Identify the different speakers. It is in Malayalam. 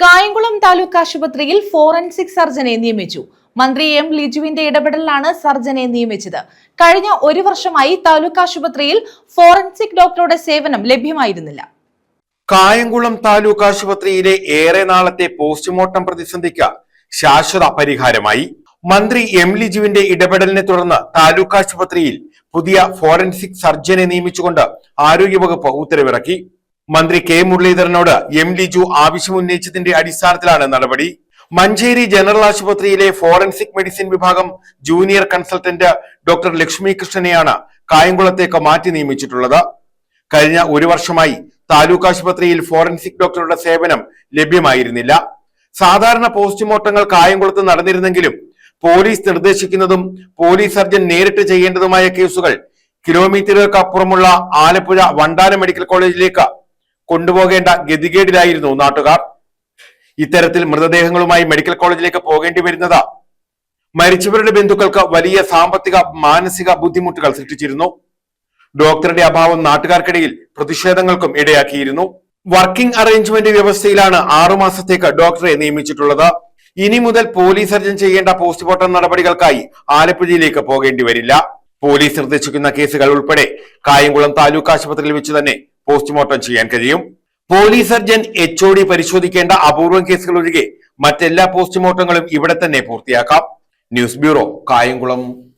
Speaker 1: കായംകുളം താലൂക്ക് ആശുപത്രിയിൽ ഫോറൻസിക് സർജനെ നിയമിച്ചു. മന്ത്രി എം ലിജുവിന്റെ ഇടപെടലിലാണ് സർജനെ നിയമിച്ചത്. കഴിഞ്ഞ ഒരു വർഷമായി താലൂക്ക് ആശുപത്രിയിൽ ഫോറൻസിക് ഡോക്ടറുടെ സേവനം ലഭ്യമായിരുന്നില്ല.
Speaker 2: കായംകുളം താലൂക്ക് ആശുപത്രിയിലെ ഏറെ നാളത്തെ പോസ്റ്റ്മോർട്ടം പ്രതിസന്ധിക്ക് ശാശ്വത പരിഹാരമായി. മന്ത്രി എം ലിജുവിന്റെ ഇടപെടലിനെ തുടർന്ന് താലൂക്ക് ആശുപത്രിയിൽ പുതിയ ഫോറൻസിക് സർജനെ നിയമിച്ചുകൊണ്ട് ആരോഗ്യവകുപ്പ് ഉത്തരവിറക്കി. മന്ത്രി കെ മുരളീധരനോട് എം ലിജു ആവശ്യമുന്നയിച്ചതിന്റെ അടിസ്ഥാനത്തിലാണ് നടപടി. മഞ്ചേരി ജനറൽ ആശുപത്രിയിലെ ഫോറൻസിക് മെഡിസിൻ വിഭാഗം ജൂനിയർ കൺസൾട്ടന്റ് ഡോക്ടർ ലക്ഷ്മി കൃഷ്ണനെയാണ് കായംകുളത്തേക്ക് മാറ്റി നിയമിച്ചിട്ടുള്ളത്. കഴിഞ്ഞ ഒരു വർഷമായി താലൂക്ക് ആശുപത്രിയിൽ ഫോറൻസിക് ഡോക്ടറുടെ സേവനം ലഭ്യമായിരുന്നില്ല. സാധാരണ പോസ്റ്റ്മോർട്ടങ്ങൾ കായംകുളത്ത് നടന്നിരുന്നെങ്കിലും പോലീസ് നിർദ്ദേശിക്കുന്നതും പോലീസ് സർജൻ നേരിട്ട് ചെയ്യേണ്ടതുമായ കേസുകൾ കിലോമീറ്ററുകൾക്ക് അപ്പുറമുള്ള ആലപ്പുഴ വണ്ടാനം മെഡിക്കൽ കോളേജിലേക്ക് കൊണ്ടുപോകേണ്ട ഗതികേടിലായിരുന്നു നാട്ടുകാർ. ഇത്തരത്തിൽ മൃതദേഹങ്ങളുമായി മെഡിക്കൽ കോളേജിലേക്ക് പോകേണ്ടി വരുന്നത് മരിച്ചവരുടെ ബന്ധുക്കൾക്ക് വലിയ സാമ്പത്തിക മാനസിക ബുദ്ധിമുട്ടുകൾ സൃഷ്ടിച്ചിരുന്നു. ഡോക്ടറുടെ അഭാവം നാട്ടുകാർക്കിടയിൽ പ്രതിഷേധങ്ങൾക്കും ഇടയാക്കിയിരുന്നു. വർക്കിംഗ് അറേഞ്ച്മെന്റ് വ്യവസ്ഥയിലാണ് 6 മാസത്തേക്ക് ഡോക്ടറെ നിയമിച്ചിട്ടുള്ളത്. ഇനി മുതൽ പോലീസ് സർജൻ ചെയ്യേണ്ട പോസ്റ്റ്മോർട്ടം നടപടികൾക്കായി ആലപ്പുഴയിലേക്ക് പോകേണ്ടി വരില്ല. പോലീസ് നിർദ്ദേശിക്കുന്ന കേസുകൾ ഉൾപ്പെടെ കായംകുളം താലൂക്ക് ആശുപത്രിയിൽ വെച്ച് തന്നെ പോസ്റ്റ്മോർട്ടം ചെയ്യാൻ കഴിയും. പോലീസ് സർജൻ HOD പരിശോധിക്കേണ്ട അപൂർവം കേസുകൾ ഒഴികെ മറ്റെല്ലാ പോസ്റ്റ്മോർട്ടങ്ങളും ഇവിടെ തന്നെ പൂർത്തിയാക്കാം. News bureau, Kayamkulam.